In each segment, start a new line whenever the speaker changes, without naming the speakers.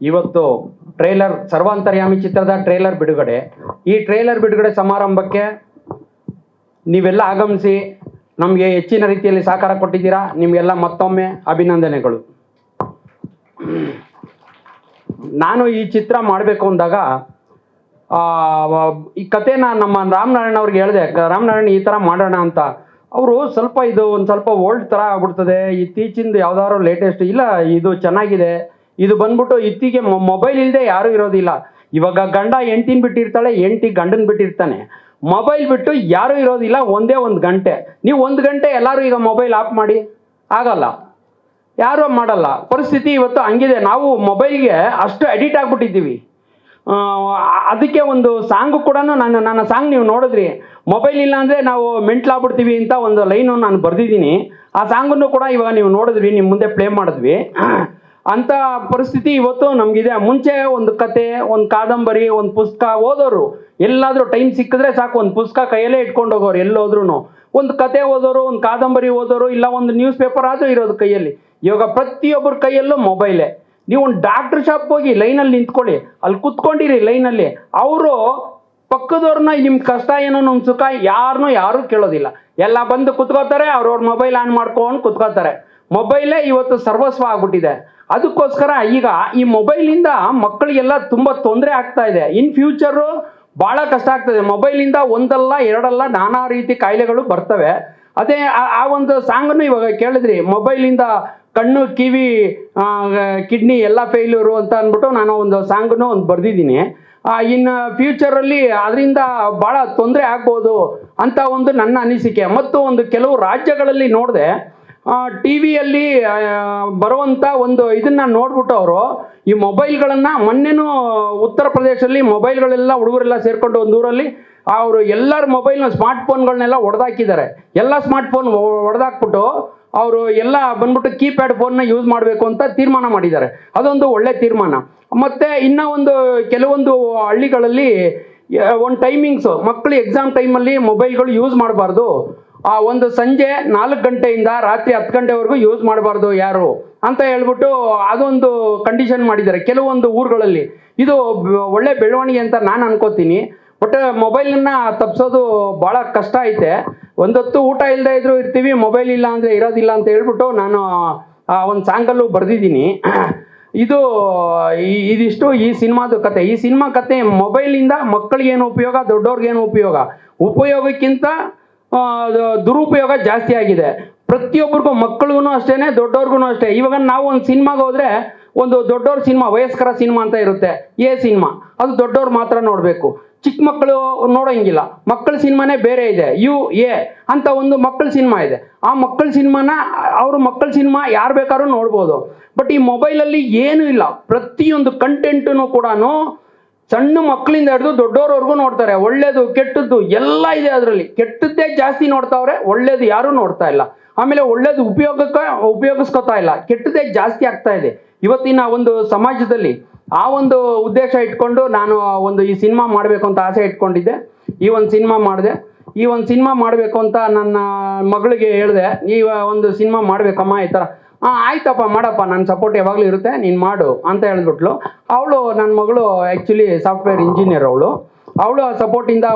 ಇವತ್ತು ಟ್ರೇಲರ್ ಸರ್ವಾಂತರ್ಯಾಮಿ ಚಿತ್ರದ ಟ್ರೇಲರ್ ಬಿಡುಗಡೆ. ಈ ಟ್ರೇಲರ್ ಬಿಡುಗಡೆ ಸಮಾರಂಭಕ್ಕೆ ನೀವೆಲ್ಲ ಆಗಮಿಸಿ ನಮಗೆ ಹೆಚ್ಚಿನ ರೀತಿಯಲ್ಲಿ ಸಹಕಾರ ಕೊಟ್ಟಿದ್ದೀರಾ. ನಿಮಗೆಲ್ಲ ಮತ್ತೊಮ್ಮೆ ಅಭಿನಂದನೆಗಳು. ನಾನು ಈ ಚಿತ್ರ ಮಾಡಬೇಕು ಅಂದಾಗ ಈ ಕಥೆನ ನಮ್ಮ ರಾಮನಾರಾಯಣ ಅವ್ರಿಗೆ ಹೇಳಿದೆ, ರಾಮನಾರಾಯಣ ಈ ಥರ ಮಾಡೋಣ ಅಂತ. ಅವರು ಸ್ವಲ್ಪ ಇದು ಒಂದು ಸ್ವಲ್ಪ ಓಲ್ಡ್ ಥರ ಆಗ್ಬಿಡ್ತದೆ, ಇತ್ತೀಚಿಂದ ಯಾವ್ದಾದ್ರು ಲೇಟೆಸ್ಟ್ ಇಲ್ಲ, ಇದು ಚೆನ್ನಾಗಿದೆ, ಇದು ಬಂದ್ಬಿಟ್ಟು ಇತ್ತೀಗೆ ಮೊಬೈಲ್ ಇಲ್ಲದೆ ಯಾರೂ ಇರೋದಿಲ್ಲ. ಇವಾಗ ಗಂಡ ಹೆಂಡ್ತಿನ ಬಿಟ್ಟಿರ್ತಾಳೆ, ಹೆಂಡ್ತಿ ಗಂಡನ ಬಿಟ್ಟಿರ್ತಾನೆ. ಮೊಬೈಲ್ ಬಿಟ್ಟು ಯಾರೂ ಇರೋದಿಲ್ಲ ಒಂದೇ ಒಂದು ಗಂಟೆ. ನೀವು 1 ಗಂಟೆ ಎಲ್ಲರೂ ಈಗ ಮೊಬೈಲ್ ಆಫ್ ಮಾಡಿ ಆಗಲ್ಲ, ಯಾರೂ ಮಾಡಲ್ಲ. ಪರಿಸ್ಥಿತಿ ಇವತ್ತು ಹಂಗಿದೆ. ನಾವು ಮೊಬೈಲ್ಗೆ ಅಷ್ಟು ಅಡಿಕ್ಟ್ ಆಗಿಬಿಟ್ಟಿದ್ದೀವಿ. ಅದಕ್ಕೆ ಒಂದು ಸಾಂಗು ಕೂಡ ನನ್ನ ಸಾಂಗ್ ನೀವು ನೋಡಿದ್ರಿ, ಮೊಬೈಲ್ ಇಲ್ಲ ಅಂದರೆ ನಾವು ಮೆಂಟ್ಲಾಗ್ಬಿಡ್ತೀವಿ ಅಂತ ಒಂದು ಲೈನು ನಾನು ಬರೆದಿದ್ದೀನಿ. ಆ ಸಾಂಗನ್ನು ಕೂಡ ಇವಾಗ ನೀವು ನೋಡಿದ್ವಿ, ನಿಮ್ಮ ಮುಂದೆ ಪ್ಲೇ ಮಾಡಿದ್ವಿ. ಅಂಥ ಪರಿಸ್ಥಿತಿ ಇವತ್ತು ನಮಗಿದೆ. ಮುಂಚೆ ಒಂದು ಕತೆ, ಒಂದು ಕಾದಂಬರಿ, ಒಂದು ಪುಸ್ತಕ ಓದೋರು ಎಲ್ಲಾದರೂ ಟೈಮ್ ಸಿಕ್ಕಿದ್ರೆ ಸಾಕು, ಒಂದು ಪುಸ್ತಕ ಕೈಯಲ್ಲೇ ಇಟ್ಕೊಂಡು ಹೋಗೋರು. ಎಲ್ಲೋದ್ರೂ ಒಂದು ಕತೆ ಓದೋರು, ಒಂದು ಕಾದಂಬರಿ ಓದೋರು, ಇಲ್ಲ ಒಂದು ನ್ಯೂಸ್ ಪೇಪರ್ ಆದರೂ ಇರೋದು ಕೈಯಲ್ಲಿ. ಇವಾಗ ಪ್ರತಿಯೊಬ್ಬರ ಕೈಯಲ್ಲೂ ಮೊಬೈಲೇ. ನೀವು ಒಂದು ಡಾಕ್ಟ್ರ್ ಶಾಪ್ ಹೋಗಿ ಲೈನಲ್ಲಿ ನಿಂತ್ಕೊಳ್ಳಿ, ಅಲ್ಲಿ ಕುತ್ಕೊಂಡಿರಿ ಲೈನಲ್ಲಿ, ಅವರು ಪಕ್ಕದವ್ರನ್ನ ನಿಮ್ಮ ಕಷ್ಟ ಏನೋ ನಮ್ಮ ಸುಖ ಯಾರೂ ಕೇಳೋದಿಲ್ಲ. ಎಲ್ಲ ಬಂದು ಕುತ್ಕೋತಾರೆ, ಅವ್ರವ್ರ ಮೊಬೈಲ್ ಆನ್ ಮಾಡ್ಕೊಂಡು ಕುತ್ಕೋತಾರೆ. ಮೊಬೈಲೇ ಇವತ್ತು ಸರ್ವಸ್ವ ಆಗ್ಬಿಟ್ಟಿದೆ. ಅದಕ್ಕೋಸ್ಕರ ಈಗ ಈ ಮೊಬೈಲಿಂದ ಮಕ್ಕಳಿಗೆಲ್ಲ ತುಂಬ ತೊಂದರೆ ಆಗ್ತಾ ಇದೆ. ಇನ್ ಫ್ಯೂಚರು ಭಾಳ ಕಷ್ಟ ಆಗ್ತದೆ. ಮೊಬೈಲಿಂದ ಒಂದಲ್ಲ ಎರಡಲ್ಲ ನಾನಾ ರೀತಿ ಕಾಯಿಲೆಗಳು ಬರ್ತವೆ. ಅದೇ ಆ ಒಂದು ಸಾಂಗನ್ನು ಇವಾಗ ಕೇಳಿದ್ರಿ, ಮೊಬೈಲಿಂದ ಕಣ್ಣು, ಕಿವಿ, ಕಿಡ್ನಿ ಎಲ್ಲ ಫೇಲ್ಯೂರು ಅಂತ ಅಂದ್ಬಿಟ್ಟು ನಾನು ಒಂದು ಸಾಂಗನ್ನು ಒಂದು ಬರೆದಿದ್ದೀನಿ. ಇನ್ನು ಫ್ಯೂಚರಲ್ಲಿ ಅದರಿಂದ ಭಾಳ ತೊಂದರೆ ಆಗ್ಬೋದು ಅಂತ ಒಂದು ನನ್ನ ಅನಿಸಿಕೆ. ಮತ್ತು ಒಂದು ಕೆಲವು ರಾಜ್ಯಗಳಲ್ಲಿ ನೋಡಿದೆ, ಟಿ ವಿಯಲ್ಲಿ ಬರುವಂಥ ಒಂದು ಇದನ್ನು ನೋಡ್ಬಿಟ್ಟು ಅವರು ಈ ಮೊಬೈಲ್ಗಳನ್ನು, ಮೊನ್ನೆನೂ ಉತ್ತರ ಪ್ರದೇಶದಲ್ಲಿ ಮೊಬೈಲ್ಗಳೆಲ್ಲ ಹುಡುಗರೆಲ್ಲ ಸೇರಿಕೊಂಡು ಒಂದು ಊರಲ್ಲಿ ಅವರು ಎಲ್ಲರ ಮೊಬೈಲ್ನ ಸ್ಮಾರ್ಟ್ಫೋನ್ಗಳನ್ನೆಲ್ಲ ಹೊಡೆದಾಕಿದ್ದಾರೆ. ಎಲ್ಲ ಸ್ಮಾರ್ಟ್ಫೋನ್ ಹೊಡೆದಾಕ್ಬಿಟ್ಟು ಅವರು ಎಲ್ಲ ಬಂದ್ಬಿಟ್ಟು ಕೀಪ್ಯಾಡ್ ಫೋನ್ನ ಯೂಸ್ ಮಾಡಬೇಕು ಅಂತ ತೀರ್ಮಾನ ಮಾಡಿದ್ದಾರೆ. ಅದೊಂದು ಒಳ್ಳೆ ತೀರ್ಮಾನ. ಮತ್ತು ಇನ್ನೂ ಒಂದು ಕೆಲವೊಂದು ಹಳ್ಳಿಗಳಲ್ಲಿ ಒಂದು ಟೈಮಿಂಗ್ಸು, ಮಕ್ಕಳು ಎಕ್ಸಾಮ್ ಟೈಮಲ್ಲಿ ಮೊಬೈಲ್ಗಳು ಯೂಸ್ ಮಾಡಬಾರ್ದು, ಒಂದು ಸಂಜೆ 4 ಗಂಟೆಯಿಂದ ರಾತ್ರಿ 10 ಗಂಟೆವರೆಗೂ ಯೂಸ್ ಮಾಡಬಾರ್ದು ಯಾರು ಅಂತ ಹೇಳ್ಬಿಟ್ಟು ಅದೊಂದು ಕಂಡೀಷನ್ ಮಾಡಿದ್ದಾರೆ ಕೆಲವೊಂದು ಊರುಗಳಲ್ಲಿ. ಇದು ಒಳ್ಳೆ ಬೆಳವಣಿಗೆ ಅಂತ ನಾನು ಅನ್ಕೋತೀನಿ. ಬಟ್ ಮೊಬೈಲನ್ನು ತಪ್ಪಿಸೋದು ಭಾಳ ಕಷ್ಟ ಐತೆ. ಒಂದೊತ್ತು ಊಟ ಇಲ್ಲದೆ ಇದ್ರೂ ಇರ್ತೀವಿ, ಮೊಬೈಲ್ ಇಲ್ಲ ಅಂದರೆ ಇರೋದಿಲ್ಲ ಅಂತ ಹೇಳ್ಬಿಟ್ಟು ನಾನು ಒಂದು ಸಾಂಗಲ್ಲೂ ಬರೆದಿದ್ದೀನಿ. ಇದಿಷ್ಟು ಈ ಸಿನಿಮಾದ ಕತೆ. ಈ ಸಿನಿಮಾ ಕತೆ ಮೊಬೈಲಿಂದ ಮಕ್ಕಳಿಗೇನು ಉಪಯೋಗ, ದೊಡ್ಡವ್ರಿಗೇನು ಉಪಯೋಗ, ಉಪಯೋಗಕ್ಕಿಂತ ದುರುಪಯೋಗ ಜಾಸ್ತಿ ಆಗಿದೆ. ಪ್ರತಿಯೊಬ್ಬರಿಗೂ, ಮಕ್ಕಳಿಗೂ ಅಷ್ಟೇ, ದೊಡ್ಡವ್ರಿಗೂ ಅಷ್ಟೇ. ಇವಾಗ ನಾವು ಒಂದು ಸಿನಿಮಾಗೆ ಹೋದರೆ ಒಂದು ದೊಡ್ಡವ್ರ ಸಿನಿಮಾ, ವಯಸ್ಕರ ಸಿನಿಮಾ ಅಂತ ಇರುತ್ತೆ, ಸಿನಿಮಾ, ಅದು ದೊಡ್ಡವ್ರು ಮಾತ್ರ ನೋಡಬೇಕು, ಚಿಕ್ಕ ಮಕ್ಕಳು ನೋಡೋಂಗಿಲ್ಲ. ಮಕ್ಕಳ ಸಿನಿಮಾನೇ ಬೇರೆ ಇದೆ, ಅಂತ ಒಂದು ಮಕ್ಕಳ ಸಿನಿಮಾ ಇದೆ. ಆ ಮಕ್ಕಳ ಸಿನಿಮಾನ ಮಕ್ಕಳ ಸಿನಿಮಾ ಯಾರು ಬೇಕಾದ್ರೂ ನೋಡ್ಬೋದು. ಬಟ್ ಈ ಮೊಬೈಲಲ್ಲಿ ಏನೂ ಇಲ್ಲ. ಪ್ರತಿಯೊಂದು ಕಂಟೆಂಟೂ ಕೂಡ ಸಣ್ಣ ಮಕ್ಕಳಿಂದ ಹಿಡಿದು ದೊಡ್ಡವ್ರವರೆಗೂ ನೋಡ್ತಾರೆ. ಒಳ್ಳೇದು ಕೆಟ್ಟದ್ದು ಎಲ್ಲ ಇದೆ ಅದರಲ್ಲಿ. ಕೆಟ್ಟದ್ದೇ ಜಾಸ್ತಿ ನೋಡ್ತಾವ್ರೆ, ಒಳ್ಳೇದು ಯಾರೂ ನೋಡ್ತಾ ಇಲ್ಲ. ಆಮೇಲೆ ಒಳ್ಳೇದು ಉಪಯೋಗಿಸ್ಕೊತಾ ಇಲ್ಲ, ಕೆಟ್ಟದ್ದೇ ಜಾಸ್ತಿ ಆಗ್ತಾ ಇದೆ ಇವತ್ತಿನ ಒಂದು ಸಮಾಜದಲ್ಲಿ. ಆ ಒಂದು ಉದ್ದೇಶ ಇಟ್ಕೊಂಡು ನಾನು ಈ ಸಿನಿಮಾ ಮಾಡಬೇಕು ಅಂತ ಆಸೆ ಇಟ್ಕೊಂಡಿದ್ದೆ. ಈ ಒಂದು ಸಿನಿಮಾ ಮಾಡಿದೆ. ಈ ಒಂದು ಸಿನಿಮಾ ಮಾಡಬೇಕು ಅಂತ ನನ್ನ ಮಗಳಿಗೆ ಹೇಳಿದೆ, ಈ ಒಂದು ಸಿನಿಮಾ ಮಾಡಬೇಕಮ್ಮ ಈ ಥರ. ಆಯ್ತಪ್ಪ ಮಾಡಪ್ಪ, ನನ್ನ ಸಪೋರ್ಟ್ ಯಾವಾಗಲೂ ಇರುತ್ತೆ, ನೀನು ಮಾಡು ಅಂತ ಹೇಳಿದ್ಬಿಟ್ಲು. ನನ್ನ ಮಗಳು ಆ್ಯಕ್ಚುಲಿ ಸಾಫ್ಟ್ವೇರ್ ಇಂಜಿನಿಯರ್. ಅವಳು ಸಪೋರ್ಟಿಂದ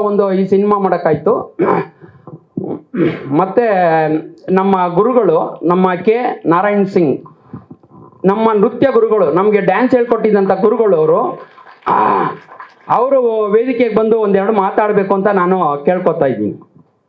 ಈ ಸಿನಿಮಾ ಮಾಡೋಕ್ಕಾಯ್ತು. ಮತ್ತು ನಮ್ಮ ಗುರುಗಳು, ನಮ್ಮ ಕೆ ನಾರಾಯಣ್ ಸಿಂಗ್, ನಮ್ಮ ನೃತ್ಯ ಗುರುಗಳು, ನಮಗೆ ಡ್ಯಾನ್ಸ್ ಹೇಳ್ಕೊಟ್ಟಿದ್ದಂಥ ಗುರುಗಳು ಅವರು ವೇದಿಕೆಗೆ ಬಂದು 1-2 ಮಾತಾಡಬೇಕು ಅಂತ ನಾನು ಕೇಳ್ಕೊತಾ ಇದ್ದೀನಿ.